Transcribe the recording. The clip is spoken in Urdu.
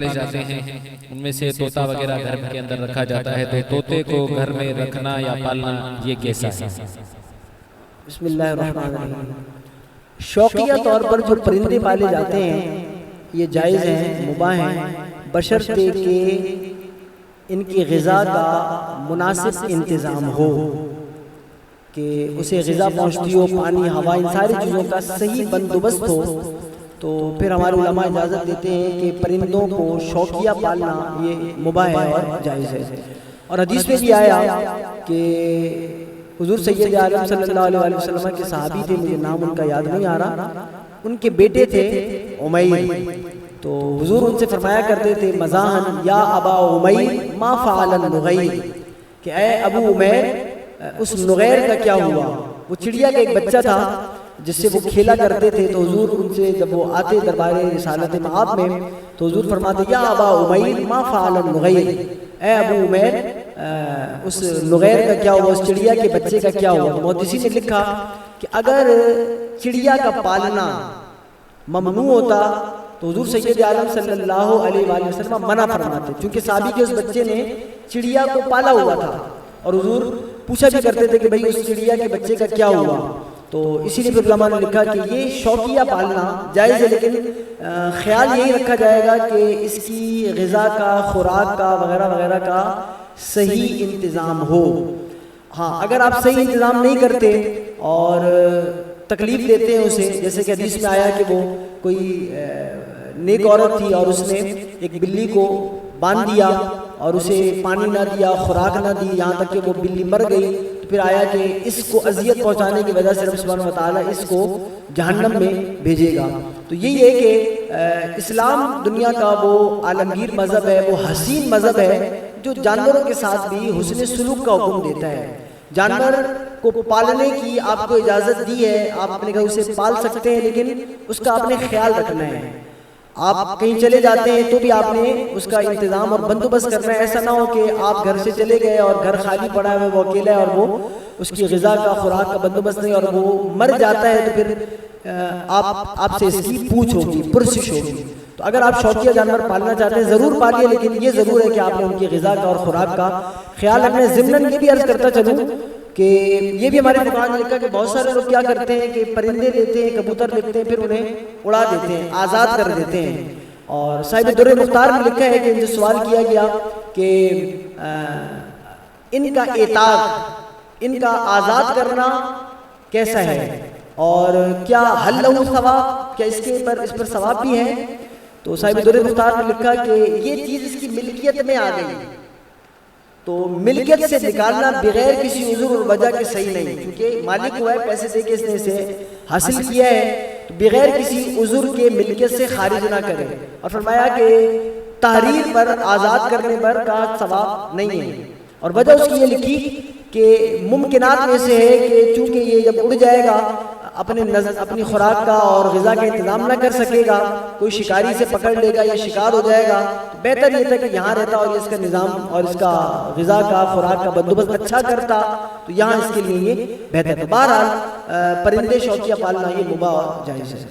لے جاتے ہیں، ان میں سے طوطا وغیرہ گھر کے اندر رکھا جاتا ہے، تو طوطے کو گھر میں رکھنا یا پالنا یہ کیسا ہے؟ بسم اللہ الرحمن الرحیم۔ شوقیہ طور پر جو پرندے پالے جاتے ہیں یہ جائز ہیں، مباح ہیں، بشرطے کہ ان کی غذا کا مناسب انتظام ہو، کہ اسے غذا پہنچتی ہو، پانی، ہوا، ان ساری چیزوں کا صحیح بندوبست ہو، تو پھر ہمارے علماء اجازت دیتے ہیں کہ پرندوں کو شوقیہ پالنا یہ مباح ہے اور جائز ہے۔ اور حدیث میں بھی آیا کہ حضور سید عالم صلی اللہ علیہ وسلم کے صحابی تھے، مجھے نام ان کا یاد نہیں آ رہا، ان کے بیٹے تھے عمیر، تو حضور ان سے فرمایا کرتے تھے مزاحن یا ابا عمیر ما فعل النغیر، کہ اے ابو عمیر اس نغیر کا کیا ہوا؟ وہ چڑیا کا ایک بچہ تھا جس سے وہ کھیلا کرتے تھے، تو حضور ان سے جب وہ آتے دربار رسالت مآب میں تو حضور فرماتے یا ابا عمیر ما فعل النغیر، اے ابو عمیر اس نغیر کا کیا ہوا، اس چڑیا کے بچے کا کیا ہوا؟ محدثین نے لکھا کہ اگر چڑیا کا پالنا ممنوع ہوتا تو حضور سید عالم صلی اللہ علیہ وآلہ وسلم منع فرماتے، کیونکہ صحابی کے اس بچے نے چڑیا کو پالا ہوا تھا، اور حضور پوچھا بھی کرتے تھے کہ بھئی اس چڑیا کے بچے کا کیا ہوا؟ تو اسی لیے علماء نے لکھا کہ یہ شوقیہ پالنا جائز ہے، لیکن خیال یہی رکھا جائے گا کہ اس کی غذا کا، خوراک کا، وغیرہ وغیرہ کا صحیح انتظام ہو۔ ہاں اگر آپ صحیح انتظام نہیں کرتے اور تکلیف دیتے ہیں اسے، جیسے کہ حدیث میں آیا کہ وہ کوئی نیک عورت تھی اور اس نے ایک بلی کو باندھ دیا اور اسے پانی نہ دیا، خوراک نہ دی، یہاں تک کہ وہ بلی مر گئی، تو پھر آیا کہ اس کو اذیت پہنچانے کی وجہ سے رب سبحانہ وتعالیٰ اس کو جہنم میں بھیجے گا۔ تو یہی ہے کہ اسلام دنیا کا وہ عالمگیر مذہب ہے، وہ حسین مذہب ہے جو جانوروں کے ساتھ بھی حسن سلوک کا حکم دیتا ہے۔ جانور کو پالنے کی آپ کو اجازت دی ہے، آپ اپنے گھر اسے پال سکتے ہیں، لیکن اس کا آپ نے خیال رکھنا ہے۔ آپ کہیں چلے جاتے ہیں تو بھی آپ نے اس کا انتظام اور بندوبست کرنا ہے، ایسا نہ ہو کہ آپ گھر سے چلے گئے اور گھر خالی پڑا ہے، وہ اکیلا ہے اور وہ اس کی غذا کا، خوراک کا بندوبست نہیں، اور وہ مر جاتا ہے تو پھر آپ سے اس کی پوچھ ہوگی، پرسش ہوگی۔ تو اگر آپ شوقیہ جانور پالنا چاہتے ہیں ضرور پالیے، لیکن یہ ضرور ہے کہ آپ نے ان کی غذا کا اور خوراک کا خیال رکھنا ہے۔ ضمناً یہ بھی عرض کرتا چلوں کہ یہ بھی ہمارے فقہاء نے لکھا کہ بہت سارے لوگ کیا کرتے ہیں کہ پرندے لیتے ہیں، کبوتر لیتے ہیں، پھر انہیں اڑا دیتے ہیں، آزاد کر دیتے ہیں۔ اور صاحب در مختار میں لکھا ہے کہ ان سے سوال کیا گیا کہ ان کا اعتاق، ان کا آزاد کرنا کیسا ہے، اور کیا حل لہو ثواب، کیا اس پر ثواب بھی ہے؟ تو صاحب در مختار نے لکھا کہ یہ چیز اس کی ملکیت میں آ گئی تو ملکیت سے نکالنا بغیر کسی عذر اور وجہ کے صحیح نہیں، کیونکہ مالک ہوا ہے، پیسے دے کے اس نے اسے حاصل کیا ہے، تو بغیر کسی عذر کے ملکیت سے خارج نہ کرے۔ اور فرمایا کہ تحریر پر، آزاد کرنے پر کا ثواب نہیں ہے، اور وجہ اس کی یہ لکھی کہ ممکنات میں سے ہے کہ چونکہ یہ جب اڑ جائے گا اپنی خوراک کا اور غذا کا انتظام نہ کر سکے گا، کوئی شکاری سے پکڑ لے گا یا شکار ہو جائے گا، تو بہتر یہ تھا کہ یہاں رہتا اور اس کا نظام اور اس کا غذا کا، خوراک کا بندوبست اچھا کرتا، تو یہاں اس کے لیے یہ بہتر ہے۔ بہرحال پرندے شوقیہ پالنا یہ مباح اور جائز ہے۔